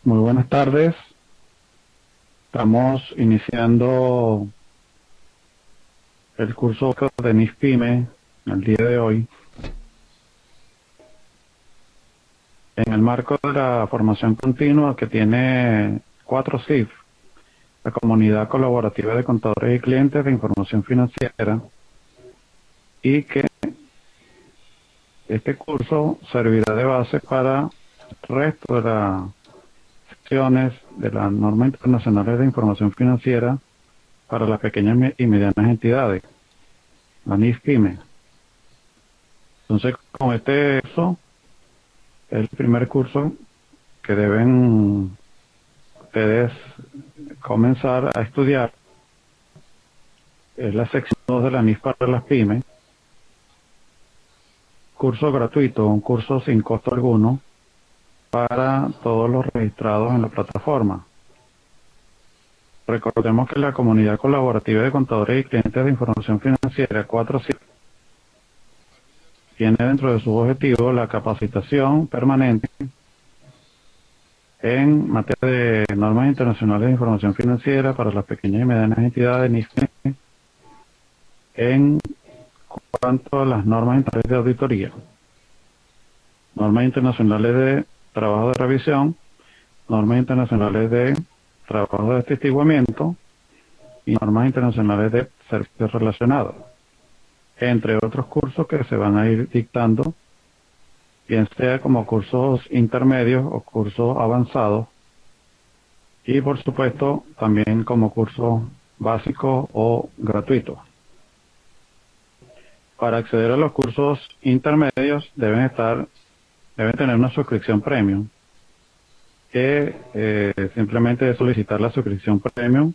Muy buenas tardes. Estamos iniciando el curso de NISPYME el día de hoy en el marco de la formación continua que tiene 4CIF, la Comunidad Colaborativa de Contadores y Clientes de Información Financiera, y que este curso servirá de base para el resto de las secciones de las normas internacionales de información financiera para las pequeñas y medianas entidades, la NISPYME. Entonces, con este curso, es el primer curso que deben ustedes comenzar a estudiar. Es la sección 2 de la NIF para las pymes. Curso gratuito, un curso sin costo alguno para todos los registrados en la plataforma. Recordemos que la Comunidad Colaborativa de Contadores y Clientes de Información Financiera 4CIF tiene dentro de sus objetivos la capacitación permanente en materia de normas internacionales de información financiera para las pequeñas y medianas entidades NIFE en cuanto a las normas internacionales de auditoría, normas internacionales de trabajo de revisión, normas internacionales de trabajo de atestiguamiento y normas internacionales de servicios relacionados, entre otros cursos que se van a ir dictando, bien sea como cursos intermedios o cursos avanzados, y por supuesto también como cursos básicos o gratuitos. Para acceder a los cursos intermedios deben tener una suscripción premium, que simplemente es solicitar la suscripción premium,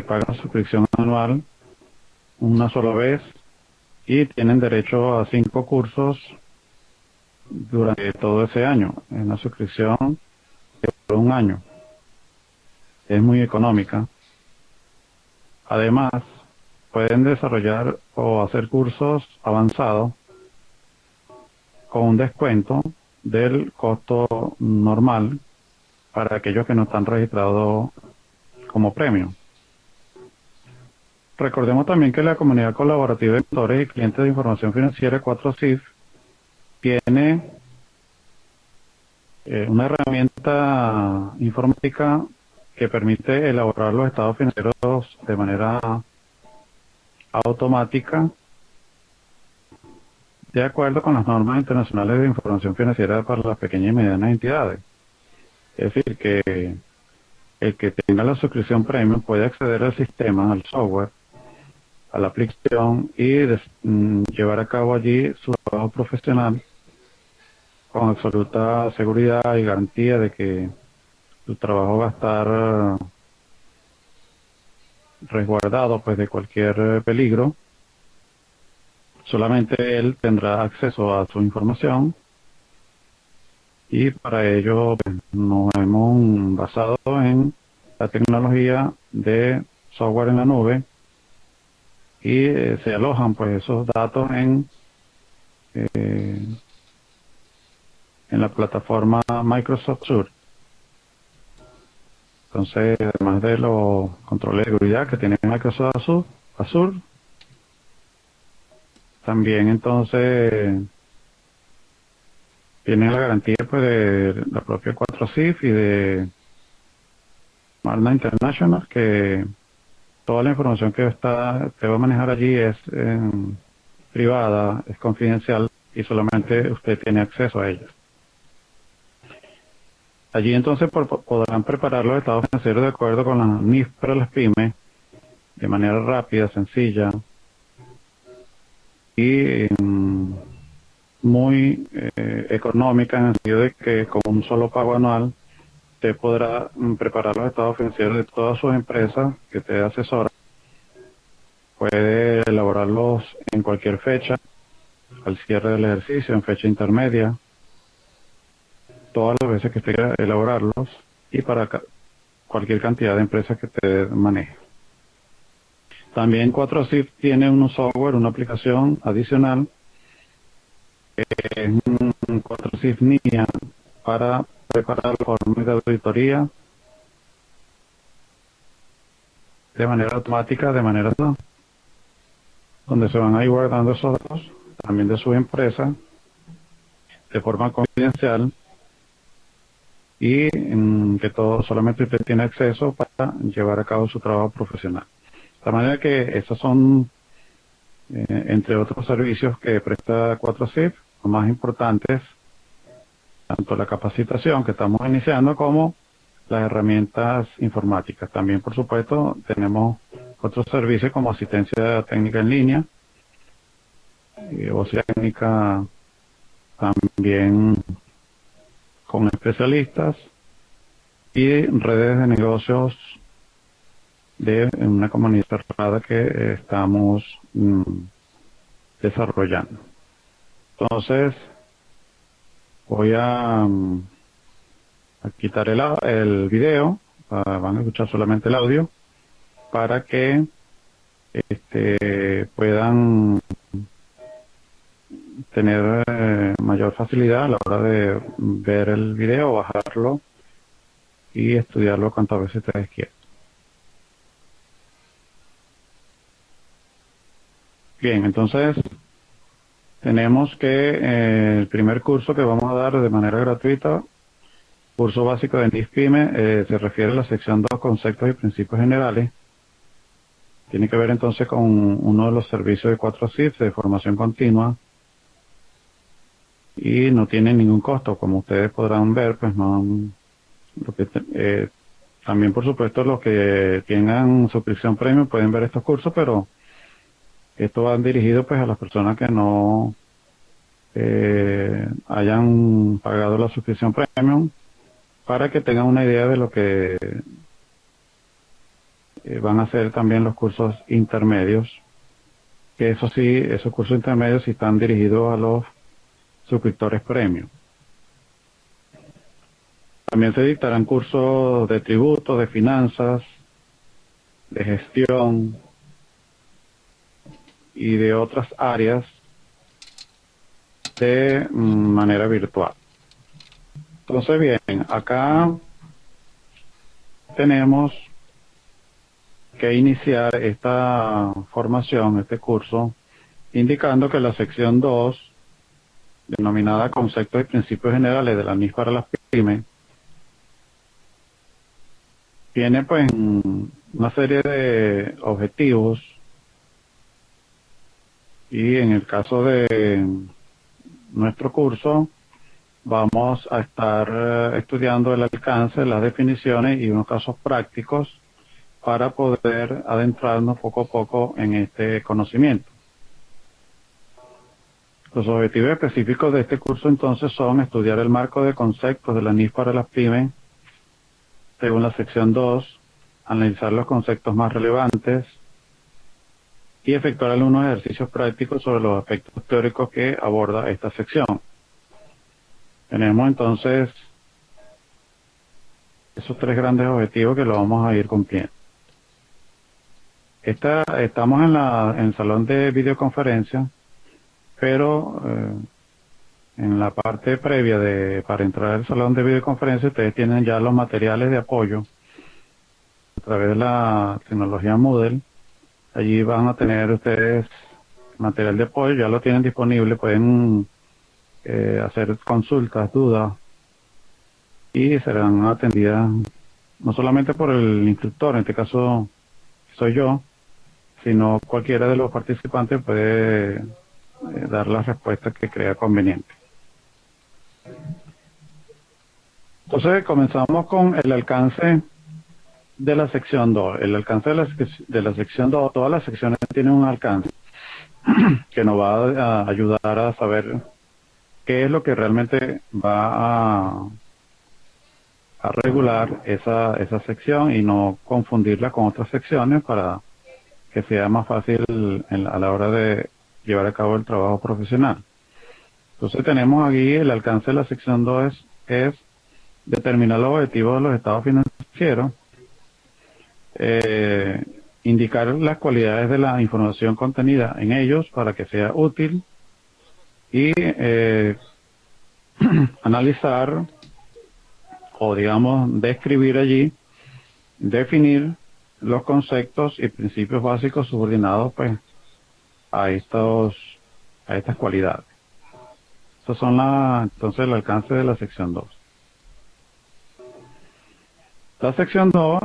pagan la suscripción anual una sola vez y tienen derecho a 5 cursos durante todo ese año, en una suscripción por un año. Es muy económica. Además, pueden desarrollar o hacer cursos avanzados con un descuento del costo normal para aquellos que no están registrados como premium. Recordemos también que la Comunidad Colaborativa de Contadores y Clientes de Información Financiera 4CIF tiene una herramienta informática que permite elaborar los estados financieros de manera automática de acuerdo con las normas internacionales de información financiera para las pequeñas y medianas entidades. Es decir, que el que tenga la suscripción premium puede acceder al sistema, al software, a la aplicación y llevar a cabo allí su trabajo profesional con absoluta seguridad y garantía de que su trabajo va a estar resguardado pues de cualquier peligro. Solamente él tendrá acceso a su información y para ello pues, nos hemos basado en la tecnología de software en la nube y se alojan pues esos datos eh, en la plataforma Microsoft Azure. Entonces, además de los controles de seguridad que tiene Microsoft Azure, también entonces tiene la garantía pues de la propia 4CIF y de Marna International, que toda la información que te va a manejar allí es privada, es confidencial y solamente usted tiene acceso a ella. Allí entonces podrán preparar los estados financieros de acuerdo con las NIF para las pymes de manera rápida, sencilla y muy económica, en el sentido de que con un solo pago anual usted podrá preparar los estados financieros de todas sus empresas que te asesora. Puede elaborarlos en cualquier fecha, al cierre del ejercicio, en fecha intermedia, todas las veces que usted quiera elaborarlos y para cualquier cantidad de empresas que usted maneje. También 4CIF tiene un software, una aplicación adicional, que es un 4CIF NIA para preparar los informes de auditoría de manera automática, de manera donde se van a ir guardando esos datos también de su empresa de forma confidencial y que todo solamente usted tiene acceso para llevar a cabo su trabajo profesional. De manera que esos son, entre otros servicios que presta 4SIF, los más importantes, tanto la capacitación que estamos iniciando como las herramientas informáticas. También, por supuesto, tenemos otros servicios como asistencia técnica en línea, voz técnica también con especialistas y redes de negocios de una comunidad cerrada que estamos desarrollando. Entonces, voy a quitar el video, van a escuchar solamente el audio, para que puedan tener mayor facilidad a la hora de ver el video, bajarlo y estudiarlo cuantas veces ustedes quieran. Bien, entonces tenemos que el primer curso que vamos a dar de manera gratuita, curso básico de NISPYME, se refiere a la sección 2, conceptos y principios generales. Tiene que ver entonces con uno de los servicios de 4SIF de formación continua y no tiene ningún costo, como ustedes podrán ver, pues no. También, por supuesto, los que tengan suscripción premium pueden ver estos cursos, pero esto va dirigido pues a las personas que no hayan pagado la suscripción premium, para que tengan una idea de lo que van a ser también los cursos intermedios, que eso sí, esos cursos intermedios sí están dirigidos a los suscriptores premium. También se dictarán cursos de tributos, de finanzas, de gestión y de otras áreas de manera virtual. Entonces, bien, acá tenemos que iniciar esta formación, este curso, indicando que la sección 2, denominada Conceptos y Principios Generales de la NIS para las pymes, tiene pues una serie de objetivos y en el caso de nuestro curso vamos a estar estudiando el alcance, las definiciones y unos casos prácticos para poder adentrarnos poco a poco en este conocimiento. Los objetivos específicos de este curso entonces son estudiar el marco de conceptos de la NIS para las pymes, según la sección 2, analizar los conceptos más relevantes y efectuar algunos ejercicios prácticos sobre los aspectos teóricos que aborda esta sección. Tenemos entonces esos tres grandes objetivos que lo vamos a ir cumpliendo. Estamos en el salón de videoconferencia, pero en la parte previa para entrar al salón de videoconferencia ustedes tienen ya los materiales de apoyo a través de la tecnología Moodle. Allí van a tener ustedes material de apoyo, ya lo tienen disponible, pueden hacer consultas, dudas y serán atendidas no solamente por el instructor, en este caso soy yo, sino cualquiera de los participantes puede dar la respuesta que crea conveniente. Entonces comenzamos con el alcance de la sección 2. El alcance de la sección 2, todas las secciones tienen un alcance que nos va a ayudar a saber qué es lo que realmente va a regular esa sección y no confundirla con otras secciones para que sea más fácil a la hora de llevar a cabo el trabajo profesional. Entonces tenemos aquí el alcance de la sección 2 es determinar los objetivos de los estados financieros, indicar las cualidades de la información contenida en ellos para que sea útil y analizar o digamos describir allí, definir los conceptos y principios básicos subordinados pues a estas cualidades. Estos son entonces el alcance de la sección 2. La sección 2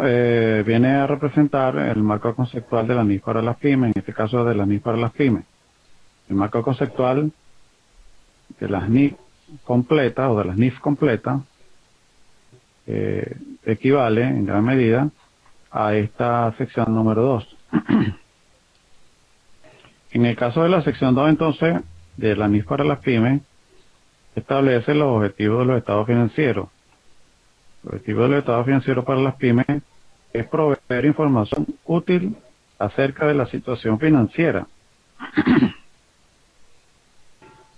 viene a representar el marco conceptual de la NIF para las pymes, en este caso de la NIF para las pymes. El marco conceptual de las NIF completas o de las NIF completas equivale en gran medida a esta sección número 2. En el caso de la sección 2, entonces, de la NIF para las pymes, establece los objetivos de los estados financieros. El objetivo del estado financiero para las pymes es proveer información útil acerca de la situación financiera,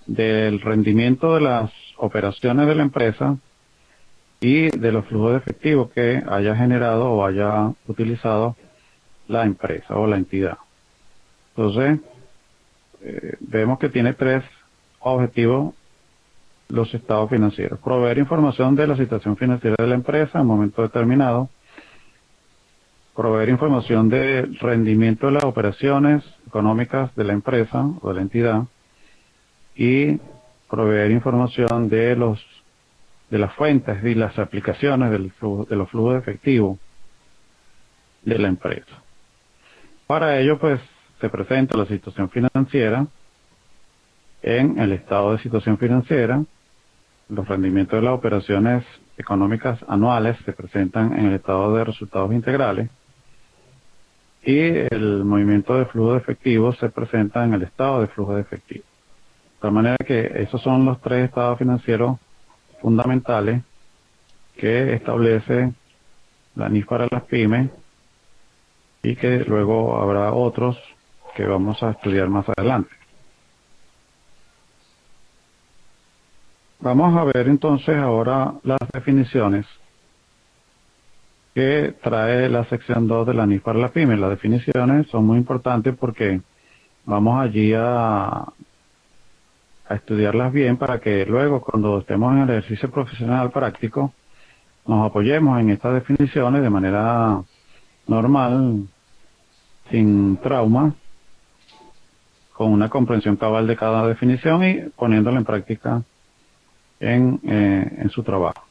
del rendimiento de las operaciones de la empresa y de los flujos de efectivo que haya generado o haya utilizado la empresa o la entidad. Entonces, vemos que tiene 3 objetivos los estados financieros: proveer información de la situación financiera de la empresa en un momento determinado, proveer información del rendimiento de las operaciones económicas de la empresa o de la entidad, y proveer información de las fuentes y las aplicaciones de los flujos de efectivo de la empresa. Para ello, pues, se presenta la situación financiera en el estado de situación financiera. Los rendimientos de las operaciones económicas anuales se presentan en el estado de resultados integrales, y el movimiento de flujo de efectivo se presenta en el estado de flujo de efectivo. De tal manera que esos son los 3 estados financieros fundamentales que establece la NIF para las pymes, y que luego habrá otros que vamos a estudiar más adelante. Vamos a ver entonces ahora las definiciones que trae la sección 2 de la NIF para las pymes. Las definiciones son muy importantes porque vamos allí a estudiarlas bien para que luego, cuando estemos en el ejercicio profesional práctico, nos apoyemos en estas definiciones de manera normal, sin trauma, con una comprensión cabal de cada definición y poniéndola en práctica en su trabajo.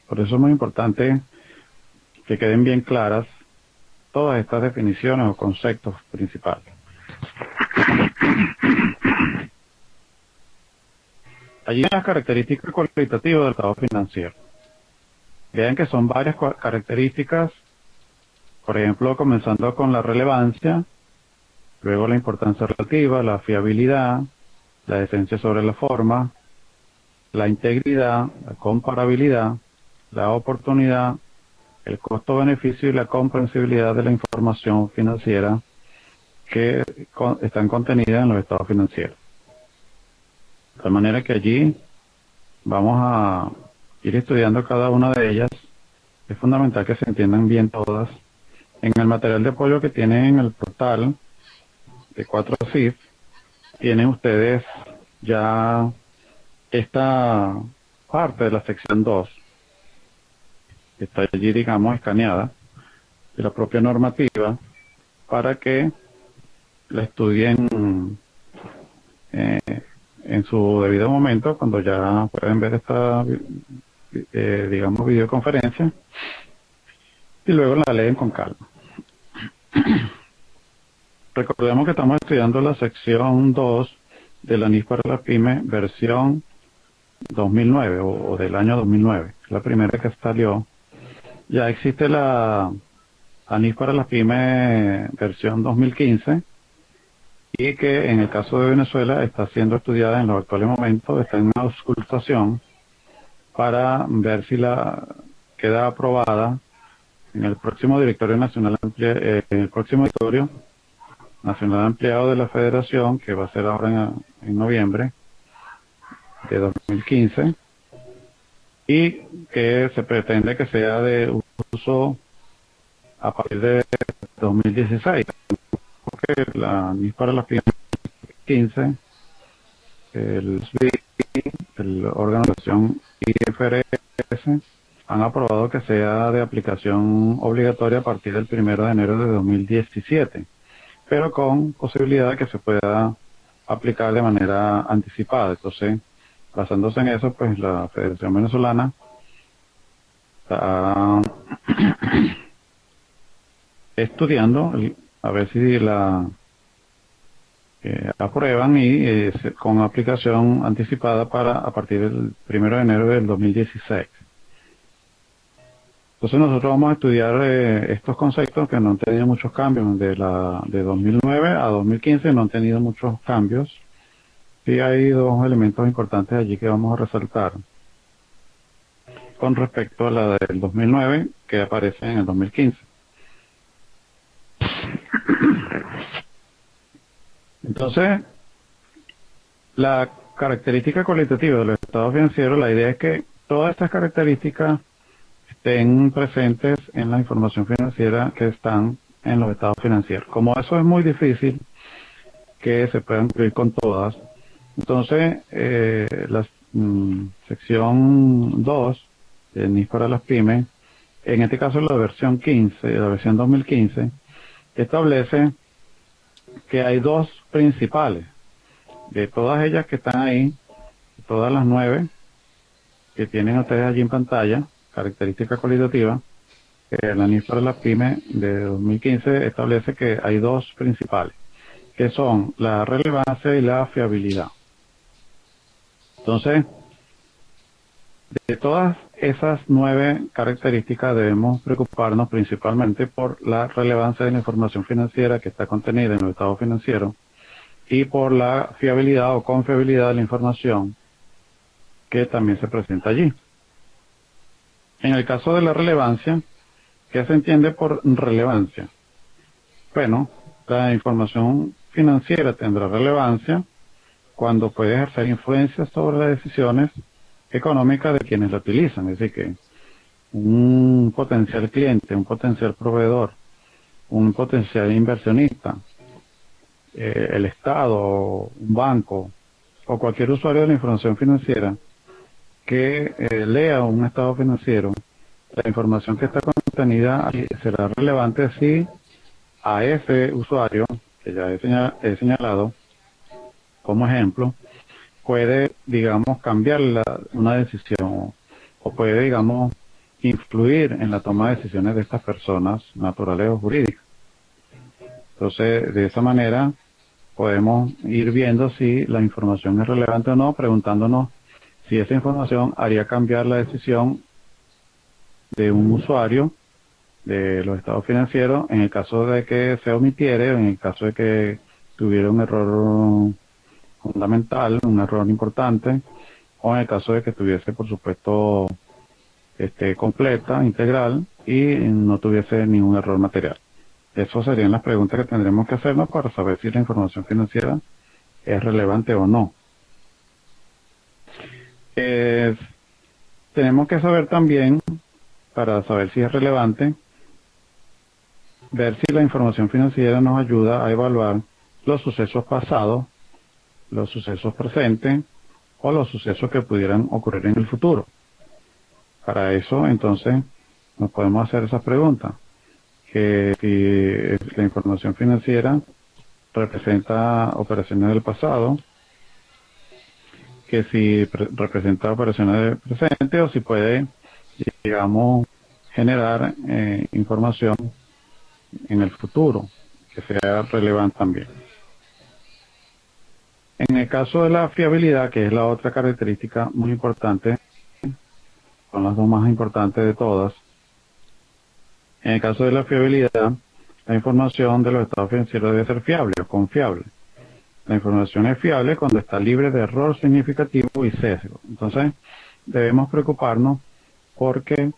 Por eso es muy importante que queden bien claras todas estas definiciones o conceptos principales. Allí hay las características cualitativas del estado financiero. Vean que son varias características, por ejemplo, comenzando con la relevancia, luego la importancia relativa, la fiabilidad, la decencia sobre la forma, la integridad, la comparabilidad, la oportunidad, el costo-beneficio y la comprensibilidad de la información financiera que están contenidas en los estados financieros. De tal manera que allí vamos a ir estudiando cada una de ellas. Es fundamental que se entiendan bien todas. En el material de apoyo que tienen en el portal de 4CIF, tienen ustedes ya esta parte de la sección 2, que está allí, digamos, escaneada, de la propia normativa, para que la estudien en su debido momento, cuando ya pueden ver esta, digamos, videoconferencia, y luego la leen con calma. Recordemos que estamos estudiando la sección 2 de la NIF para la PYME, versión 2009 o del año 2009, la primera que salió. Ya existe la NIF para las pymes versión 2015, y que en el caso de Venezuela está siendo estudiada en los actuales momentos, está en una auscultación para ver si la queda aprobada en el próximo directorio nacional, en el próximo directorio nacional ampliado de la Federación, que va a ser ahora en noviembre de 2015, y que se pretende que sea de uso a partir de 2016, porque la NIF para las pymes 15, el SBI, el órgano de acción IFRS, han aprobado que sea de aplicación obligatoria a partir del 1 de enero de 2017, pero con posibilidad de que se pueda aplicar de manera anticipada. Entonces, basándose en eso, pues la Federación Venezolana está estudiando a ver si la aprueban y con aplicación anticipada para a partir del 1 de enero del 2016. Entonces nosotros vamos a estudiar estos conceptos que no han tenido muchos cambios de 2009 a 2015, no han tenido muchos cambios. Sí hay dos elementos importantes allí que vamos a resaltar con respecto a la del 2009 que aparece en el 2015. Entonces, la característica cualitativa de los estados financieros, la idea es que todas estas características estén presentes en la información financiera que están en los estados financieros. Como eso es muy difícil que se puedan incluir con todas, entonces la sección 2 de NIF para las pymes, en este caso la versión 15, la versión 2015, establece que hay dos principales. De todas ellas que están ahí, todas las 9 que tienen ustedes allí en pantalla, característica cualitativa, la NIF para las pymes de 2015 establece que hay dos principales, que son la relevancia y la fiabilidad. Entonces, de todas esas 9 características debemos preocuparnos principalmente por la relevancia de la información financiera que está contenida en el estado financiero y por la fiabilidad o confiabilidad de la información que también se presenta allí. En el caso de la relevancia, ¿qué se entiende por relevancia? Bueno, la información financiera tendrá relevancia cuando puede ejercer influencia sobre las decisiones económicas de quienes la utilizan. Es decir, que un potencial cliente, un potencial proveedor, un potencial inversionista, el Estado, un banco o cualquier usuario de la información financiera que lea un estado financiero, la información que está contenida ahí será relevante si a ese usuario, que ya he señalado como ejemplo, puede, digamos, cambiar una decisión o puede, digamos, influir en la toma de decisiones de estas personas naturales o jurídicas. Entonces, de esa manera podemos ir viendo si la información es relevante o no, preguntándonos si esa información haría cambiar la decisión de un usuario de los estados financieros en el caso de que se omitiere, o en el caso de que tuviera un error fundamental, un error importante, o en el caso de que tuviese, por supuesto, completa, integral, y no tuviese ningún error material. Esas serían las preguntas que tendremos que hacernos para saber si la información financiera es relevante o no. Tenemos que saber también, para saber si es relevante, ver si la información financiera nos ayuda a evaluar los sucesos pasados, los sucesos presentes o los sucesos que pudieran ocurrir en el futuro. Para eso, entonces, nos podemos hacer esas preguntas. Que si la información financiera representa operaciones del pasado, que si representa operaciones del presente o si puede, digamos, generar información en el futuro que sea relevante también. En el caso de la fiabilidad, que es la otra característica muy importante, son las dos más importantes de todas. En el caso de la fiabilidad, la información de los estados financieros debe ser fiable o confiable. La información es fiable cuando está libre de error significativo y sesgo. Entonces, debemos preocuparnos porque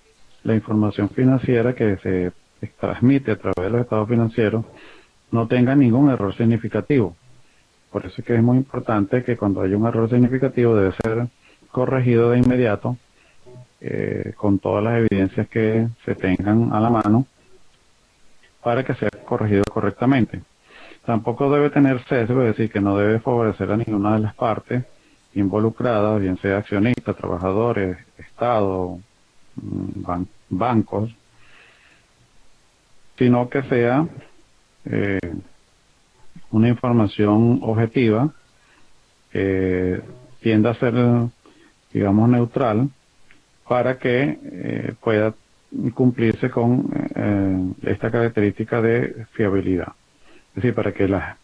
la información financiera que se transmite a través de los estados financieros no tenga ningún error significativo. Por eso es que es muy importante que cuando haya un error significativo debe ser corregido de inmediato con todas las evidencias que se tengan a la mano para que sea corregido correctamente. Tampoco debe tener sesgo, es decir, que no debe favorecer a ninguna de las partes involucradas, bien sea accionistas, trabajadores, Estado, bancos, sino que sea una información objetiva que tienda a ser, digamos, neutral para que pueda cumplirse con esta característica de fiabilidad. Es decir, para que las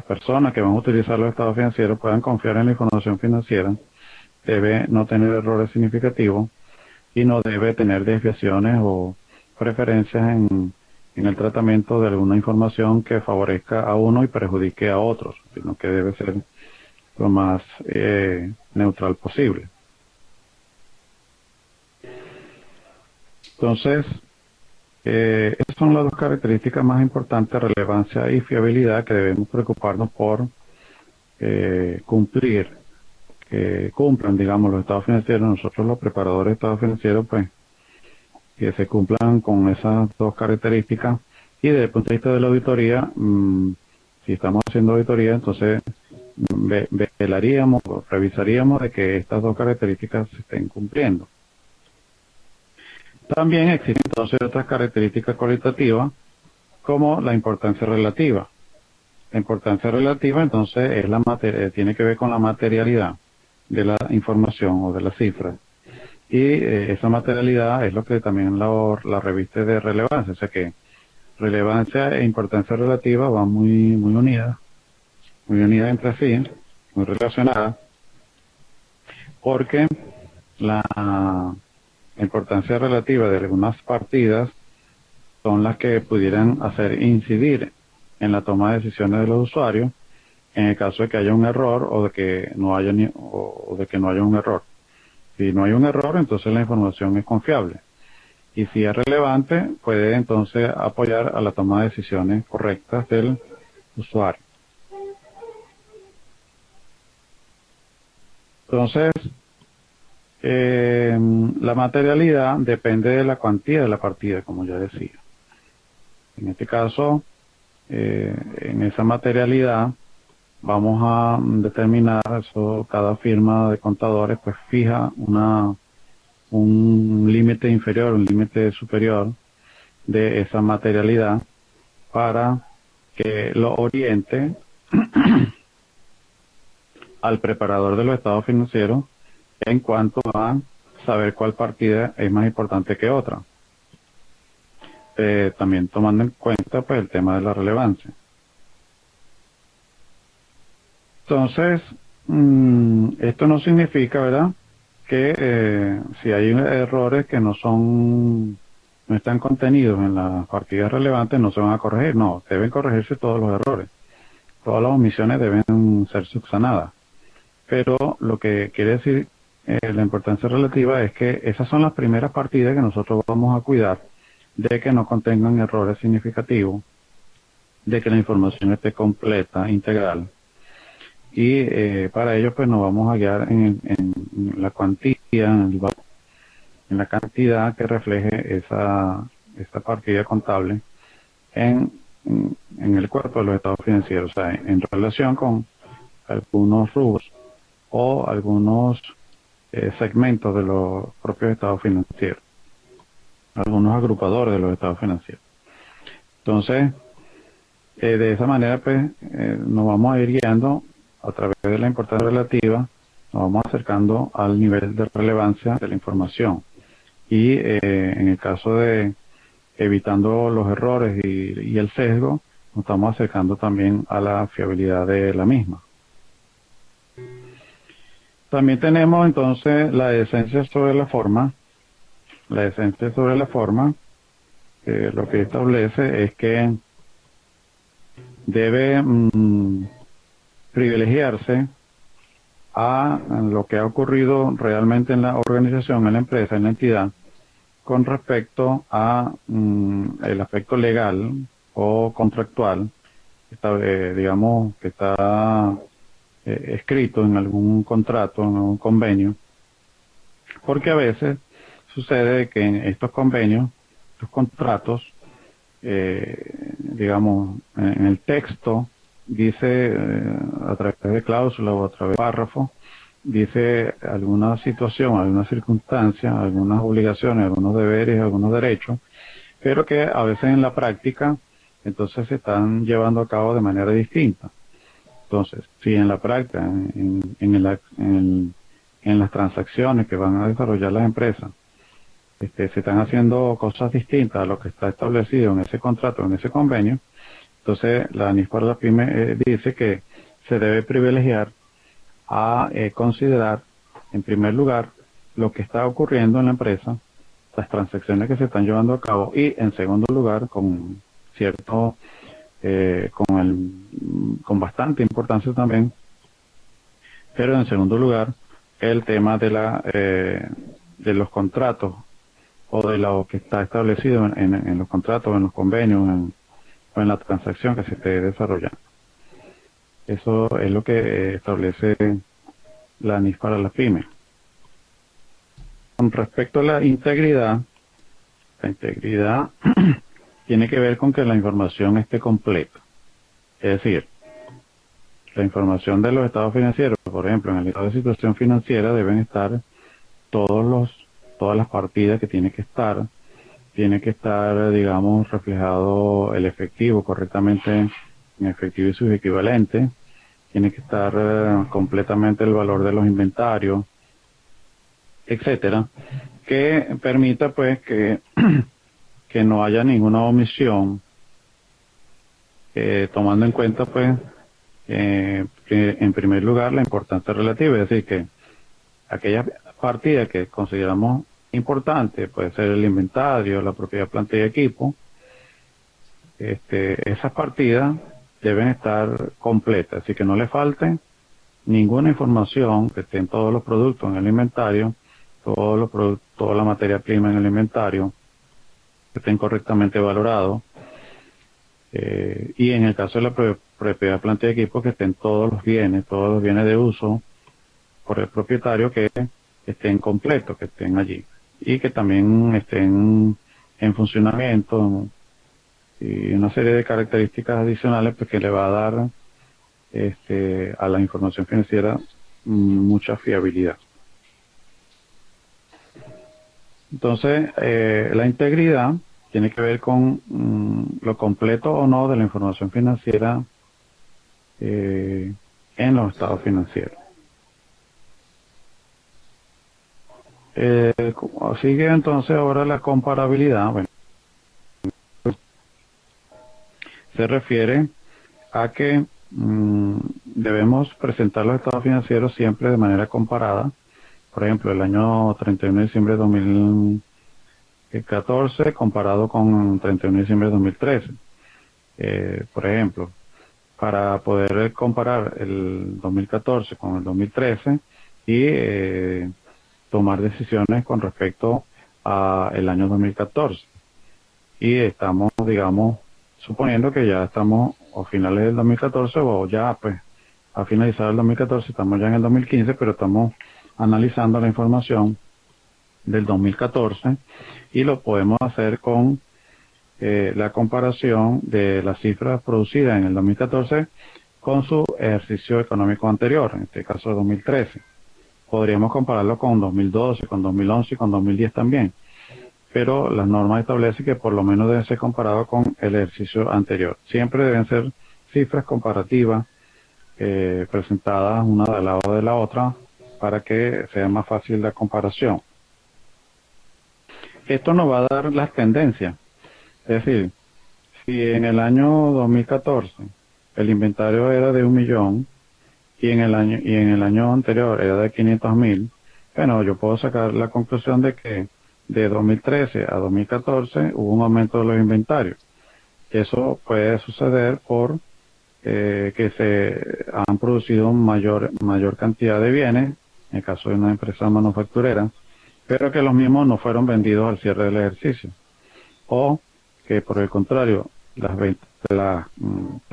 personas que van a utilizar los estados financieros puedan confiar en la información financiera, debe no tener errores significativos y no debe tener desviaciones o preferencias en el tratamiento de alguna información que favorezca a uno y perjudique a otros, sino que debe ser lo más neutral posible. Entonces, esas son las dos características más importantes, relevancia y fiabilidad, que debemos preocuparnos por cumplir, que cumplan, digamos, los estados financieros. Nosotros los preparadores de estados financieros, pues, que se cumplan con esas dos características. Y desde el punto de vista de la auditoría, si estamos haciendo auditoría, entonces velaríamos, revisaríamos de que estas dos características se estén cumpliendo. También existen entonces otras características cualitativas, como la importancia relativa. La importancia relativa, entonces, es tiene que ver con la materialidad de la información o de las cifras. Y esa materialidad es lo que también la reviste de relevancia. O sea que relevancia e importancia relativa van muy unidas entre sí, muy relacionadas, porque la importancia relativa de algunas partidas son las que pudieran hacer incidir en la toma de decisiones de los usuarios en el caso de que haya un error o de que no haya un error. Si no hay un error, entonces la información es confiable. Y si es relevante, puede entonces apoyar a la toma de decisiones correctas del usuario. Entonces, la materialidad depende de la cuantía de la partida, como ya decía. En este caso, en esa materialidad vamos a determinar eso. Cada firma de contadores pues fija un límite inferior, un límite superior de esa materialidad para que lo oriente al preparador de los estados financieros en cuanto a saber cuál partida es más importante que otra. También tomando en cuenta pues el tema de la relevancia. Entonces, esto no significa, ¿verdad?, que si hay errores que no están contenidos en las partidas relevantes, no se van a corregir. No, deben corregirse todos los errores. Todas las omisiones deben ser subsanadas. Pero lo que quiere decir la importancia relativa es que esas son las primeras partidas que nosotros vamos a cuidar de que no contengan errores significativos, de que la información esté completa, integral. Y para ello pues nos vamos a guiar en la cuantía, en la cantidad que refleje esta partida contable en el cuerpo de los estados financieros, o sea, en relación con algunos rubros o algunos segmentos de los propios estados financieros, algunos agrupadores de los estados financieros. Entonces, de esa manera pues nos vamos a ir guiando a través de la importancia relativa, nos vamos acercando al nivel de relevancia de la información. Y en el caso de evitando los errores y el sesgo, nos estamos acercando también a la fiabilidad de la misma. También tenemos entonces la esencia sobre la forma. La esencia sobre la forma, lo que establece es que debe privilegiarse a lo que ha ocurrido realmente en la organización, en la empresa, en la entidad, con respecto a el aspecto legal o contractual, digamos, que está escrito en algún contrato, en algún convenio, porque a veces sucede que en estos convenios, estos contratos, digamos, en el texto dice a través de cláusulas o a través de párrafos, dice alguna situación, alguna circunstancia, algunas obligaciones, algunos deberes, algunos derechos, pero que a veces en la práctica entonces se están llevando a cabo de manera distinta. Entonces, si en la práctica, en las transacciones que van a desarrollar las empresas, se están haciendo cosas distintas a lo que está establecido en ese contrato, en ese convenio, entonces la ANIF para la PYME dice que se debe privilegiar a considerar, en primer lugar, lo que está ocurriendo en la empresa, las transacciones que se están llevando a cabo, y en segundo lugar, con cierto, con bastante importancia también, pero en segundo lugar, el tema de los contratos o de lo que está establecido en los contratos, en los convenios, o en la transacción que se esté desarrollando. Eso es lo que establece la ANIF para las pymes. Con respecto a la integridad tiene que ver con que la información esté completa. Es decir, la información de los estados financieros, por ejemplo, en el estado de situación financiera deben estar todas las partidas que tiene que estar, digamos, reflejado el efectivo correctamente en efectivo y sus equivalentes, tiene que estar completamente el valor de los inventarios, etcétera, que permita pues que no haya ninguna omisión, tomando en cuenta pues en primer lugar la importancia relativa, es decir, que aquellas partidas que consideramos importantes, puede ser el inventario, la propiedad, planta y equipo, esas partidas deben estar completas, así que no le falte ninguna información, que esté en todos los productos en el inventario, toda la materia prima en el inventario, que estén correctamente valorados, y en el caso de la propiedad, planta y equipo, que estén todos los bienes de uso por el propietario, que estén completos, que estén allí, y que también estén en funcionamiento, y una serie de características adicionales pues que le va a dar a la información financiera mucha fiabilidad. Entonces, la integridad tiene que ver con lo completo o no de la información financiera en los estados financieros. Sigue entonces ahora la comparabilidad. Bueno, se refiere a que debemos presentar los estados financieros siempre de manera comparada. Por ejemplo, el año 31 de diciembre de 2014 comparado con 31 de diciembre de 2013. Por ejemplo, para poder comparar el 2014 con el 2013 y tomar decisiones con respecto a el año 2014. Y estamos, digamos, suponiendo que ya estamos a finales del 2014 o ya pues a finalizar el 2014, estamos ya en el 2015, pero estamos analizando la información del 2014 y lo podemos hacer con la comparación de las cifras producidas en el 2014 con su ejercicio económico anterior, en este caso 2013. Podríamos compararlo con 2012, con 2011 y con 2010 también, pero las normas establecen que por lo menos deben ser comparados con el ejercicio anterior. Siempre deben ser cifras comparativas presentadas una del lado de la otra para que sea más fácil la comparación. Esto nos va a dar las tendencias, es decir, si en el año 2014 el inventario era de 1 millón y en el año anterior era de 500.000, bueno, yo puedo sacar la conclusión de que de 2013 a 2014 hubo un aumento de los inventarios. Eso puede suceder por que se han producido mayor cantidad de bienes, en el caso de una empresa manufacturera, pero que los mismos no fueron vendidos al cierre del ejercicio. O que por el contrario, la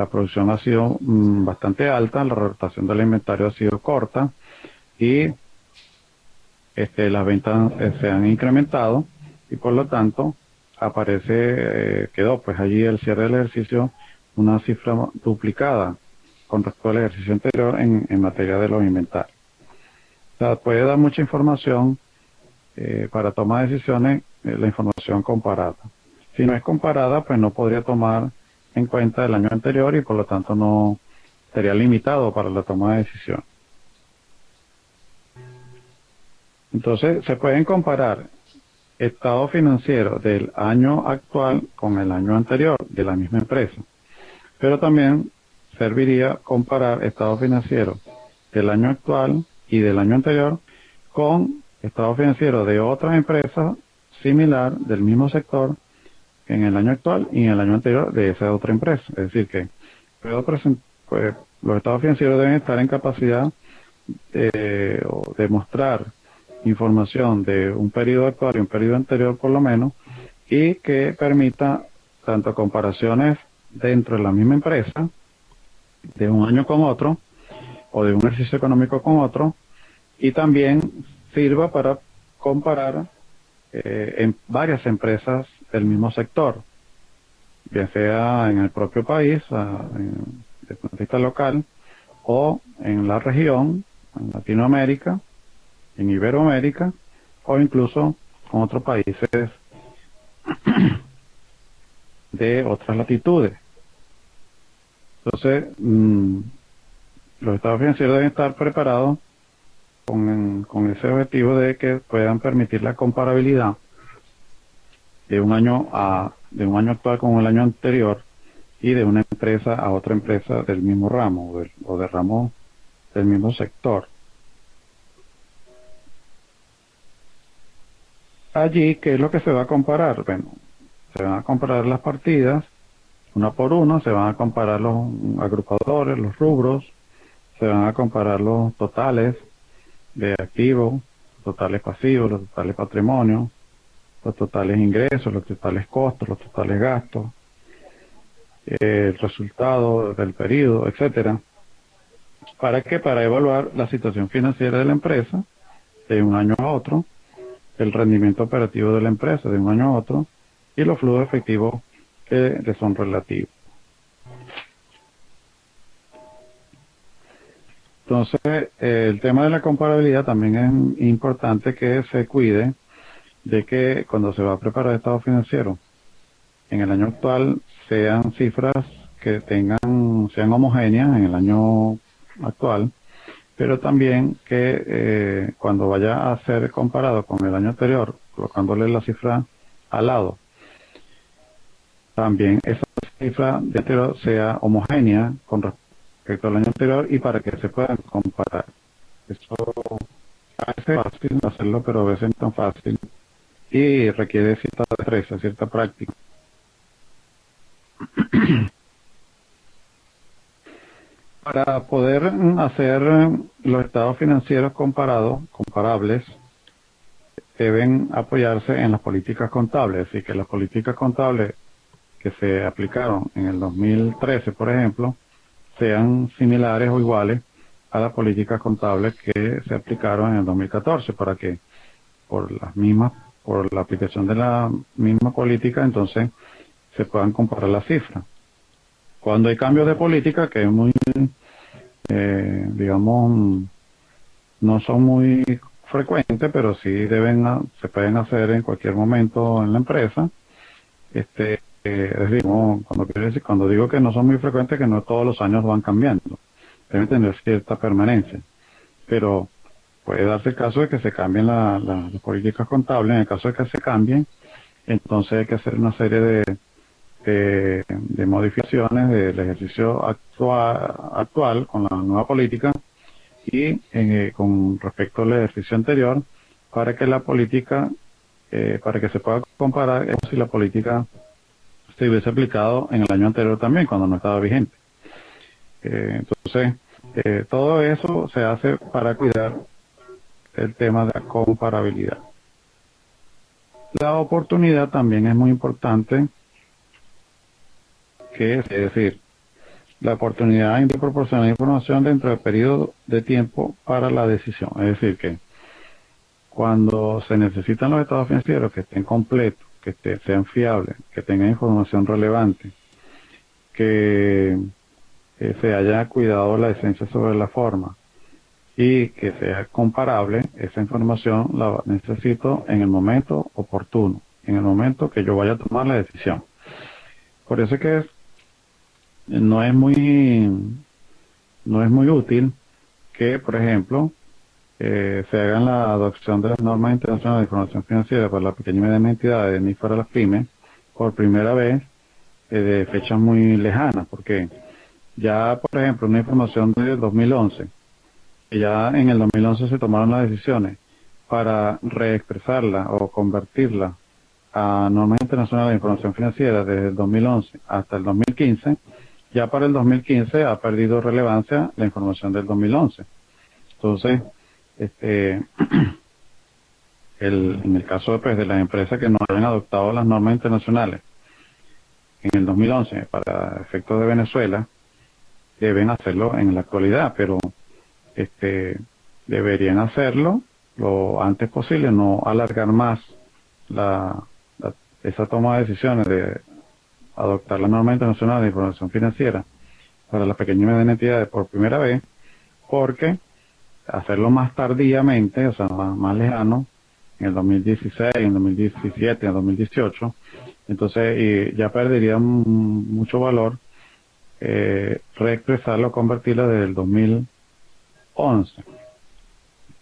producción ha sido bastante alta, la rotación del inventario ha sido corta y las ventas se han incrementado y por lo tanto quedó pues allí al cierre del ejercicio una cifra duplicada con respecto al ejercicio anterior en materia de los inventarios. O sea, puede dar mucha información para toma de decisiones, la información comparada. Si no es comparada, pues no podría tomar en cuenta el año anterior y por lo tanto no sería limitado para la toma de decisión. Entonces, se pueden comparar estado financiero del año actual con el año anterior de la misma empresa, pero también serviría comparar estado financiero del año actual y del año anterior con estado financiero de otras empresas similar del mismo sector en el año actual y en el año anterior de esa otra empresa. Es decir, que pues, los estados financieros deben estar en capacidad de mostrar información de un periodo actual y un periodo anterior por lo menos, y que permita tanto comparaciones dentro de la misma empresa de un año con otro o de un ejercicio económico con otro, y también sirva para comparar en varias empresas del mismo sector, bien sea en el propio país, desde el punto de vista local, o en la región, en Latinoamérica, en Iberoamérica, o incluso con otros países de otras latitudes. Entonces, los estados financieros deben estar preparados con ese objetivo de que puedan permitir la comparabilidad de de un año actual con el año anterior y de una empresa a otra empresa del mismo ramo o de ramo del mismo sector. Allí, ¿qué es lo que se va a comparar? Bueno, se van a comparar las partidas una por una, se van a comparar los agrupadores, los rubros, se van a comparar los totales de activos, los totales pasivos, los totales patrimonios, los totales ingresos, los totales costos, los totales gastos, el resultado del periodo, etcétera. ¿Para qué? Para evaluar la situación financiera de la empresa de un año a otro, el rendimiento operativo de la empresa de un año a otro y los flujos efectivos que le son relativos. Entonces, el tema de la comparabilidad también es importante que se cuide de que cuando se va a preparar el estado financiero en el año actual sean cifras que sean homogéneas en el año actual, pero también que cuando vaya a ser comparado con el año anterior, colocándole la cifra al lado, también esa cifra de anterior sea homogénea con respecto al año anterior y para que se puedan comparar. Eso a veces es fácil hacerlo, pero a veces no es tan fácil y requiere cierta destreza, cierta práctica. Para poder hacer los estados financieros comparables, deben apoyarse en las políticas contables, así que las políticas contables que se aplicaron en el 2013, por ejemplo, sean similares o iguales a las políticas contables que se aplicaron en el 2014, para que por la aplicación de la misma política, entonces se puedan comparar las cifras. Cuando hay cambios de política, que es muy, digamos, no son muy frecuentes, pero sí se pueden hacer en cualquier momento en la empresa. Es decir, cuando digo que no son muy frecuentes, que no todos los años van cambiando, deben tener cierta permanencia, pero puede darse el caso de que se cambien las políticas contables. En el caso de que se cambien, entonces hay que hacer una serie de modificaciones del ejercicio actual con la nueva política y con respecto al ejercicio anterior, para que la política, para que se pueda comparar como si la política se hubiese aplicado en el año anterior también, cuando no estaba vigente. Entonces, todo eso se hace para cuidar el tema de la comparabilidad. La oportunidad también es muy importante, es decir, la oportunidad de proporcionar información dentro del periodo de tiempo para la decisión. Es decir, que cuando se necesitan los estados financieros que estén completos, que sean fiables, que tengan información relevante, que se haya cuidado la esencia sobre la forma, y que sea comparable, esa información la necesito en el momento oportuno, en el momento que yo vaya a tomar la decisión. Por eso es que no es muy, no es muy útil que, por ejemplo, se hagan la adopción de las normas internacionales de información financiera para las pequeñas y medianas entidades, ni para las pymes, por primera vez de fechas muy lejanas, porque ya, por ejemplo, una información de 2011, que ya en el 2011 se tomaron las decisiones para reexpresarla o convertirla a normas internacionales de información financiera desde el 2011 hasta el 2015, ya para el 2015 ha perdido relevancia la información del 2011. Entonces, este, en el caso pues, de las empresas que no hayan adoptado las normas internacionales en el 2011 para efectos de Venezuela, deben hacerlo en la actualidad, pero deberían hacerlo lo antes posible, no alargar más esa toma de decisiones de adoptar la norma internacional de información financiera para las pequeñas y medianas entidades por primera vez, porque hacerlo más tardíamente, o sea, más lejano, en el 2016, en el 2017, en el 2018, entonces ya perdería mucho valor reexpresarlo, convertirlo desde el 2011.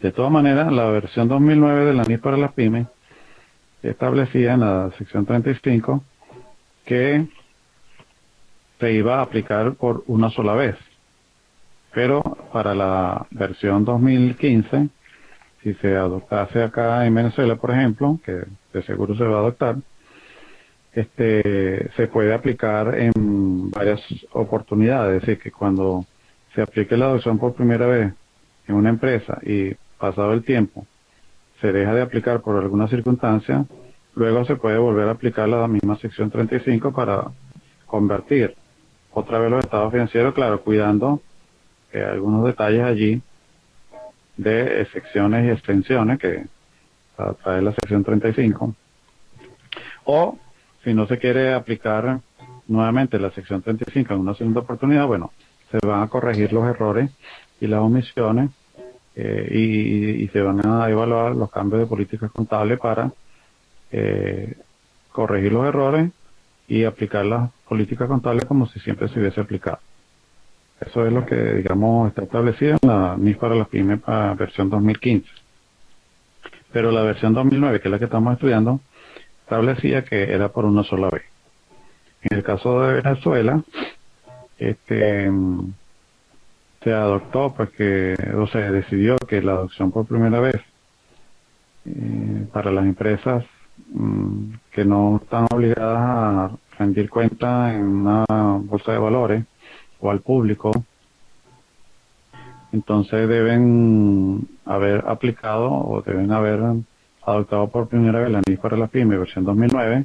De todas maneras, la versión 2009 de la NIF para las pymes establecía en la sección 35 que se iba a aplicar por una sola vez. Pero para la versión 2015, si se adoptase acá en Venezuela, por ejemplo, que de seguro se va a adoptar, se puede aplicar en varias oportunidades. Es decir, que cuando se aplique la adopción por primera vez en una empresa y pasado el tiempo se deja de aplicar por alguna circunstancia, luego se puede volver a aplicar la misma sección 35 para convertir otra vez los estados financieros, claro, cuidando algunos detalles allí de excepciones y extensiones que trae la sección 35. O si no se quiere aplicar nuevamente la sección 35 en una segunda oportunidad, bueno, se van a corregir los errores y las omisiones y se van a evaluar los cambios de políticas contables para corregir los errores y aplicar las políticas contables como si siempre se hubiese aplicado. Eso es lo que, digamos, está establecido en la NIF para las pymes para versión 2015. Pero la versión 2009, que es la que estamos estudiando, establecía que era por una sola vez. En el caso de Venezuela, se adoptó, pues o se decidió que la adopción por primera vez para las empresas que no están obligadas a rendir cuenta en una bolsa de valores o al público, entonces deben haber aplicado o deben haber adoptado por primera vez la NIF para la PYME versión 2009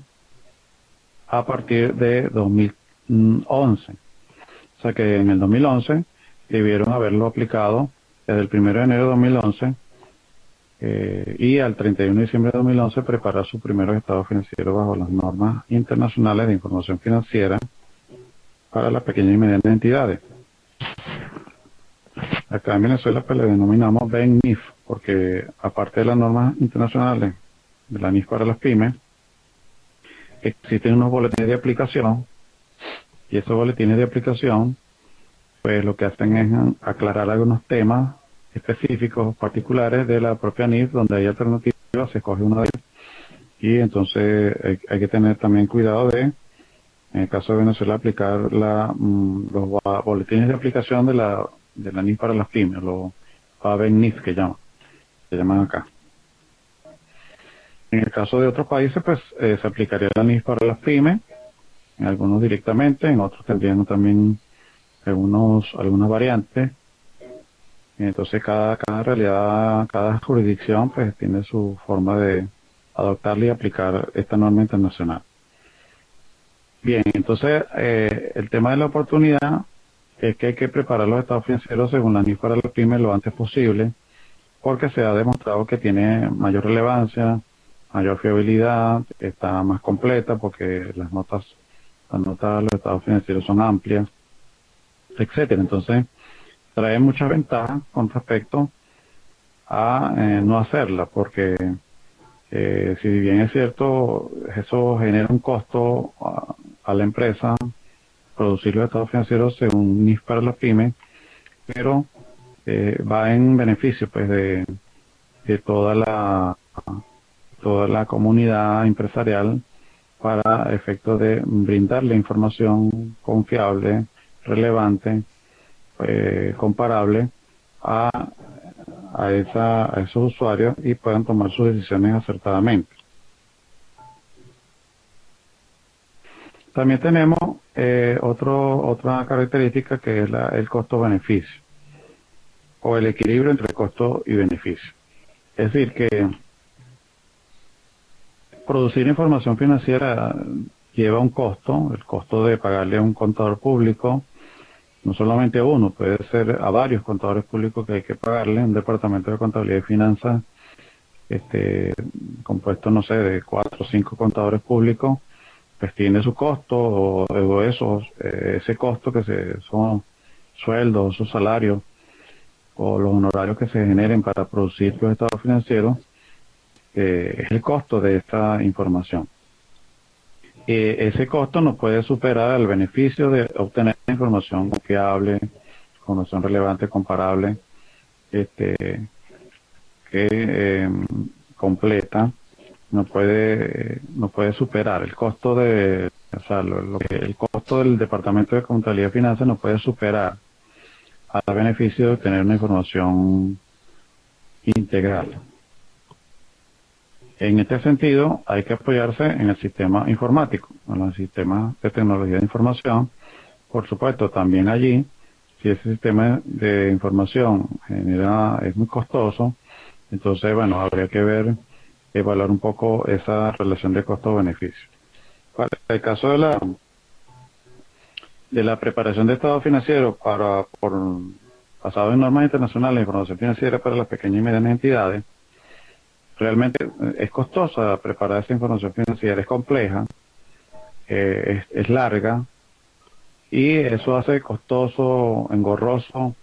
a partir de 2011. O sea que en el 2011 debieron haberlo aplicado desde el 1 de enero de 2011 y al 31 de diciembre de 2011 preparar su primer estado financiero bajo las normas internacionales de información financiera para las pequeñas y medianas entidades. Acá en Venezuela pues le denominamos BEN-NIF, porque aparte de las normas internacionales de la NIF para las pymes, existen unos boletines de aplicación, y esos boletines de aplicación pues lo que hacen es aclarar algunos temas específicos, particulares de la propia NIF, donde hay alternativas, se escoge una de ellas, y entonces hay que tener también cuidado de, en el caso de Venezuela, aplicar los boletines de aplicación de la NIF para las pymes, los BEN-NIF que llaman acá. En el caso de otros países, pues se aplicaría la NIF para las pymes, en algunos directamente, en otros tendrían también algunas variantes. Entonces cada realidad, cada jurisdicción pues tiene su forma de adoptarla y aplicar esta norma internacional. Bien, entonces el tema de la oportunidad es que hay que preparar los estados financieros según la NIF para las pymes lo antes posible, porque se ha demostrado que tiene mayor relevancia, mayor fiabilidad, está más completa porque las notas de los estados financieros son amplias, etcétera. Entonces trae muchas ventajas con respecto a no hacerla, porque si bien es cierto, eso genera un costo a la empresa, producir los estados financieros según NIF para las pymes, pero va en beneficio pues de toda la comunidad empresarial para efectos de brindarle información confiable, relevante, comparable a, a esos usuarios y puedan tomar sus decisiones acertadamente. También tenemos otra característica que es el costo-beneficio o el equilibrio entre costo y beneficio. Es decir, que producir información financiera lleva un costo, el costo de pagarle a un contador público, no solamente a uno, puede ser a varios contadores públicos que hay que pagarle, un departamento de contabilidad y finanzas compuesto, no sé, de 4 o 5 contadores públicos, pues tiene su costo o ese costo son sueldos, sus salarios o los honorarios que se generen para producir los estados financieros, es el costo de esta información. Ese costo no puede superar el beneficio de obtener información confiable, información relevante, comparable, completa, no puede superar el costo el costo del Departamento de Contabilidad y Finanzas no puede superar al beneficio de obtener una información integral. En este sentido, hay que apoyarse en el sistema informático, en los sistemas de tecnología de información. Por supuesto, también allí, si ese sistema de información es muy costoso, entonces, bueno, habría que evaluar un poco esa relación de costo-beneficio. Para el caso de la preparación de estados financieros basado en normas internacionales de información financiera para las pequeñas y medianas entidades, realmente es costosa preparar esa información financiera, es compleja, es larga, y eso hace costoso, engorroso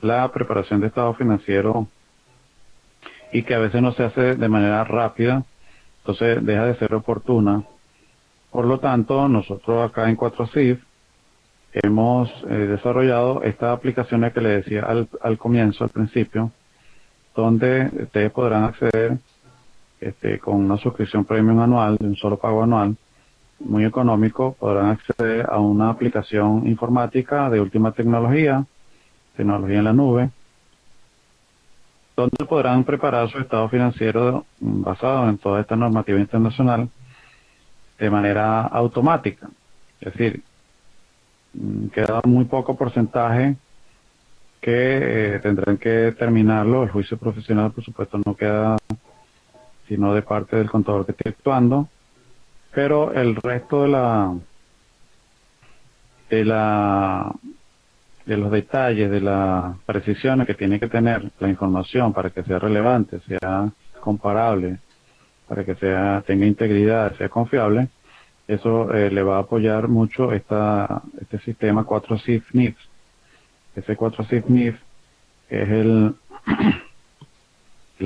la preparación de estado financiero y que a veces no se hace de manera rápida, entonces deja de ser oportuna. Por lo tanto, nosotros acá en 4CIF hemos desarrollado estas aplicaciones que le decía al comienzo, al principio, donde ustedes podrán acceder con una suscripción premium anual, de un solo pago anual, muy económico, podrán acceder a una aplicación informática de última tecnología en la nube, donde podrán preparar su estado financiero basado en toda esta normativa internacional de manera automática. Es decir, queda muy poco porcentaje que tendrán que terminarlo. El juicio profesional, por supuesto, no queda sino de parte del contador que esté actuando, pero el resto de los detalles, de las precisiones que tiene que tener la información para que sea relevante, sea comparable, para que tenga integridad, sea confiable, eso le va a apoyar mucho este sistema 4CIF-NIF. Ese 4CIF-NIF es el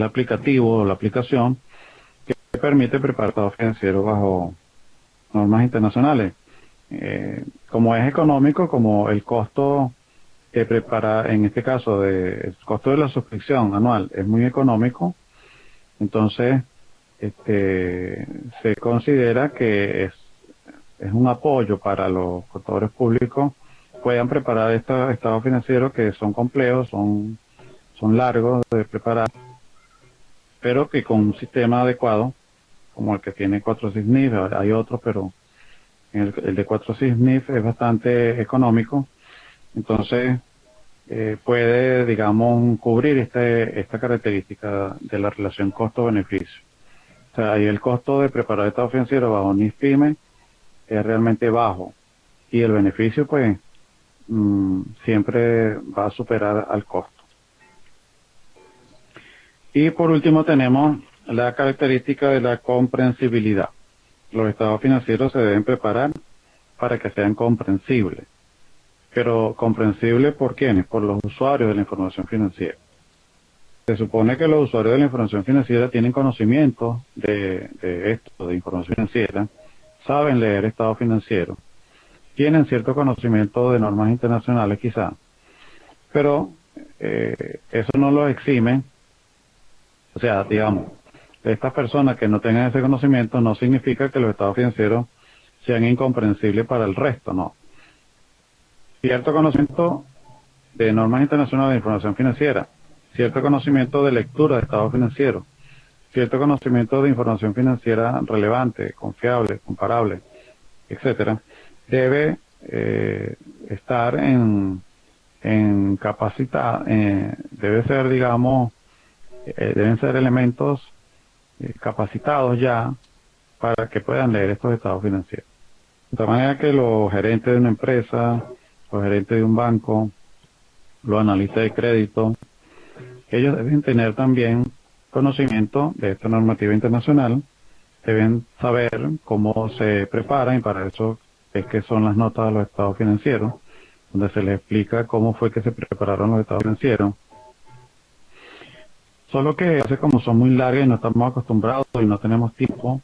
aplicativo o la aplicación que permite preparar estados financieros bajo normas internacionales. Como es económico, como el costo que prepara, en este caso, el costo de la suscripción anual es muy económico, entonces se considera que es un apoyo para los contadores públicos puedan preparar estos estados financieros que son complejos, son largos de preparar, pero que con un sistema adecuado, como el que tiene 4CIF-NIF, hay otros, pero el de 4CIF-NIF es bastante económico, entonces puede, digamos, cubrir esta característica de la relación costo-beneficio. O sea, ahí el costo de preparar estado financiero bajo NIF-PYME es realmente bajo y el beneficio, pues, siempre va a superar al costo. Y por último tenemos la característica de la comprensibilidad. Los estados financieros se deben preparar para que sean comprensibles. Pero comprensibles ¿por quiénes? Por los usuarios de la información financiera. se supone que los usuarios de la información financiera tienen conocimiento de esto, de información financiera, saben leer estado financiero, tienen cierto conocimiento de normas internacionales quizá, pero eso no los exime, o sea, digamos, estas personas que no tengan ese conocimiento no significa que los estados financieros sean incomprensibles para el resto, no. Cierto conocimiento de normas internacionales de información financiera, cierto conocimiento de lectura de estado financiero, cierto conocimiento de información financiera relevante, confiable, comparable, etcétera, debe estar en capacidad, debe ser, digamos, deben ser elementos capacitados ya para que puedan leer estos estados financieros. De tal manera que los gerentes de una empresa, los gerentes de un banco, los analistas de crédito, ellos deben tener también conocimiento de esta normativa internacional, deben saber cómo se preparan, y para eso es que son las notas de los estados financieros, donde se les explica cómo fue que se prepararon los estados financieros. Solo que a veces, como son muy largas y no estamos acostumbrados y no tenemos tiempo,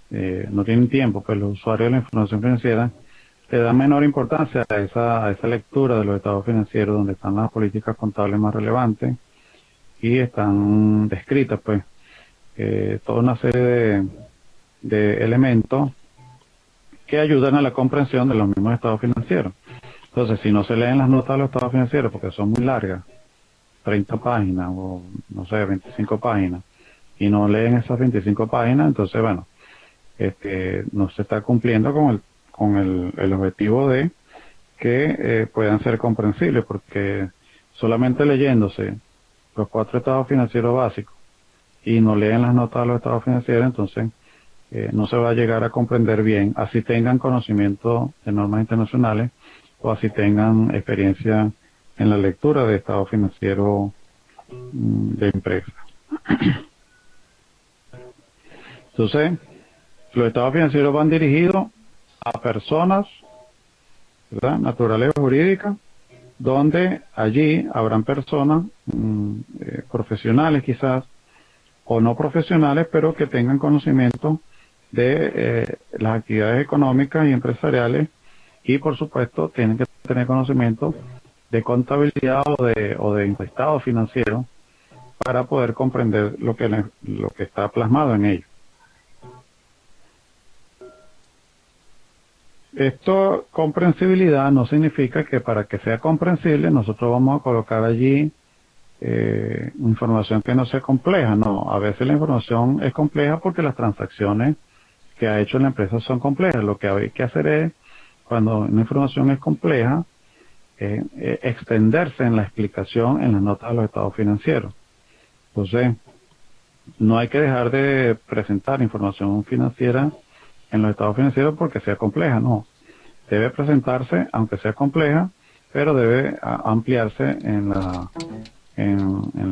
no tienen tiempo, pues los usuarios de la información financiera le dan menor importancia a esa lectura de los estados financieros, donde están las políticas contables más relevantes y están descritas, pues, toda una serie de elementos que ayudan a la comprensión de los mismos estados financieros. Entonces, si no se leen las notas de los estados financieros porque son muy largas, 30 páginas o, no sé, 25 páginas, y no leen esas 25 páginas, entonces, bueno, no se está cumpliendo con el objetivo de que puedan ser comprensibles, porque solamente leyéndose los 4 estados financieros básicos y no leen las notas de los estados financieros, entonces no se va a llegar a comprender bien, así tengan conocimiento de normas internacionales o así tengan experiencia en la lectura de estados financieros de empresa. Entonces, los estados financieros van dirigidos a personas, ¿verdad?, naturales o jurídicas, donde allí habrán personas profesionales quizás, o no profesionales, pero que tengan conocimiento de las actividades económicas y empresariales, y por supuesto tienen que tener conocimiento de contabilidad o de estado financiero para poder comprender lo que está plasmado en ello. Esto, comprensibilidad, no significa que para que sea comprensible nosotros vamos a colocar allí información que no sea compleja. No, a veces la información es compleja porque las transacciones que ha hecho la empresa son complejas. Lo que hay que hacer es, cuando una información es compleja, extenderse en la explicación en las notas de los estados financieros. Entonces, no hay que dejar de presentar información financiera en los estados financieros porque sea compleja, no. Debe presentarse, aunque sea compleja, pero debe ampliarse en la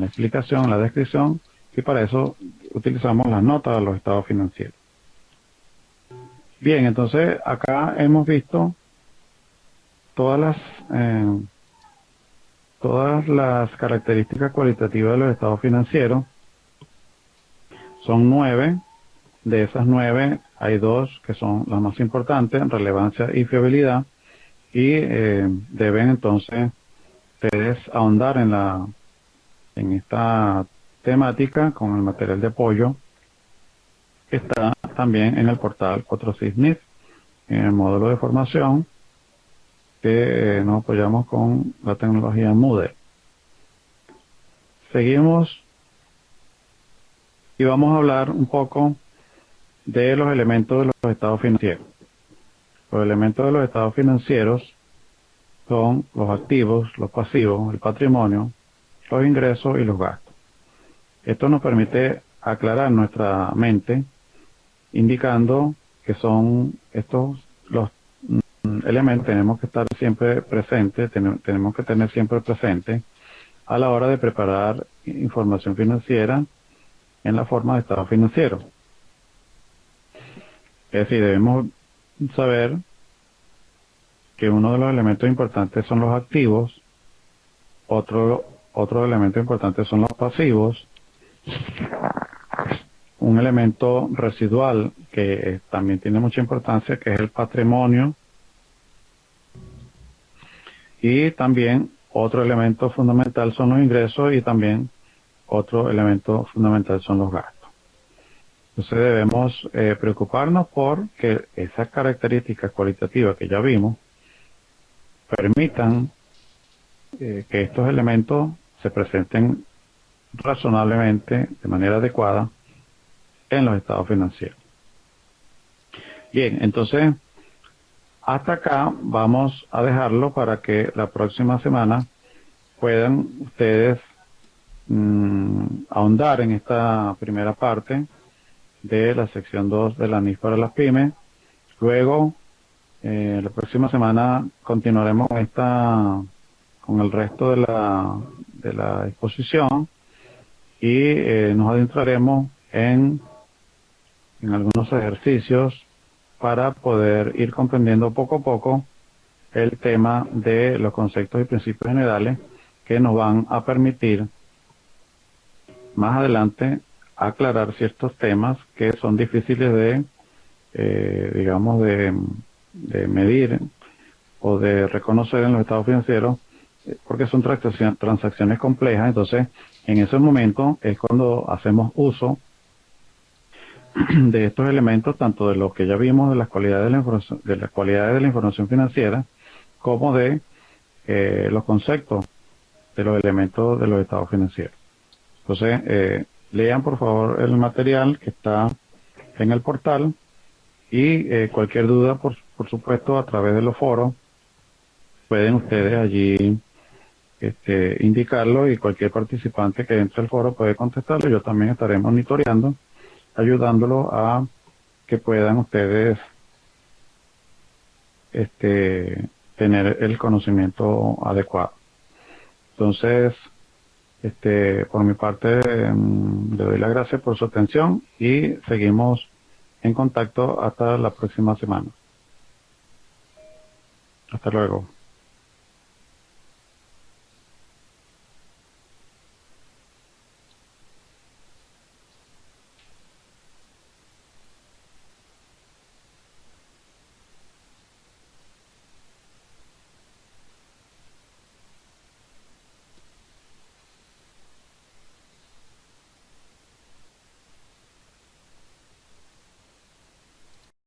explicación, en la descripción, y para eso utilizamos las notas de los estados financieros. Bien, entonces acá hemos visto todas las características cualitativas de los estados financieros. Son 9. De esas 9 hay 2 que son las más importantes, relevancia y fiabilidad, y deben entonces ustedes ahondar en esta temática con el material de apoyo que está también en el portal 4SIGNIF, en el módulo de formación que nos apoyamos con la tecnología Moodle. Seguimos y vamos a hablar un poco de los elementos de los estados financieros. Los elementos de los estados financieros son los activos, los pasivos, el patrimonio, los ingresos y los gastos. Esto nos permite aclarar nuestra mente, indicando que son estos los elementos. Tenemos que estar siempre presentes, tenemos que tener siempre presente a la hora de preparar información financiera en la forma de estado financiero. Es decir, debemos saber que uno de los elementos importantes son los activos, otro otro elemento importante son los pasivos. Un elemento residual que también tiene mucha importancia, que es el patrimonio. Y también otro elemento fundamental son los ingresos y también otro elemento fundamental son los gastos. Entonces debemos preocuparnos por que esas características cualitativas que ya vimos permitan que estos elementos se presenten razonablemente, de manera adecuada, en los estados financieros. Bien, entonces, hasta acá vamos a dejarlo para que la próxima semana puedan ustedes ahondar en esta primera parte de la sección 2 de la NIF para las pymes. Luego, la próxima semana continuaremos con el resto de la exposición y nos adentraremos en algunos ejercicios para poder ir comprendiendo poco a poco el tema de los conceptos y principios generales que nos van a permitir más adelante aclarar ciertos temas que son difíciles de medir o de reconocer en los estados financieros porque son transacciones complejas. Entonces, en ese momento es cuando hacemos uso de estos elementos, tanto de lo que ya vimos de las cualidades de la información financiera, como de los conceptos de los elementos de los estados financieros. Entonces, lean por favor el material que está en el portal y cualquier duda, por supuesto, a través de los foros, pueden ustedes allí indicarlo y cualquier participante que entre al foro puede contestarlo. Yo también estaré monitoreando, ayudándolo a que puedan ustedes tener el conocimiento adecuado. Entonces, por mi parte, le doy las gracias por su atención y seguimos en contacto hasta la próxima semana. Hasta luego.